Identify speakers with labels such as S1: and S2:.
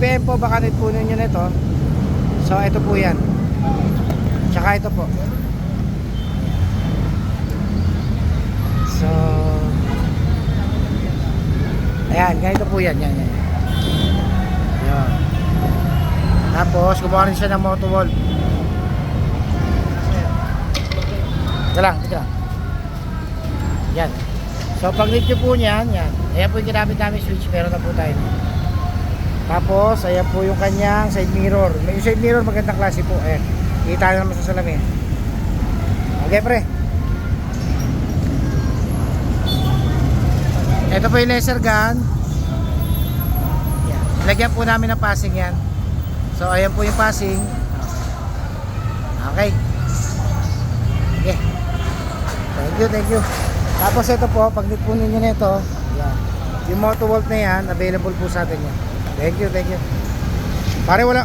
S1: RPM po, baka net po ninyo nito. So ito po yan. Tsaka ito po. So ayan, ganito po yan. Yan. Ayan. Tapos gumawa rin siya ng motor wall. Ito lang. Yan. So pag need nyo po niyan, yan. Ayan po yung ginamit namin switch, meron na po tayo. Tapos ayan po yung kanyang side mirror. Yung side mirror magandang klase po. Ayan. Kita naman sa salamin. Okay pre. Ito po yung laser gun. Yan. Lagyan po namin ng passing yan. So ayan po yung passing. Okay. Okay. Thank you. Tapos ito po, pag need po ninyo nito, yan. Yung motor volt na yan, available po sa atin yan. Thank you. Pare, wala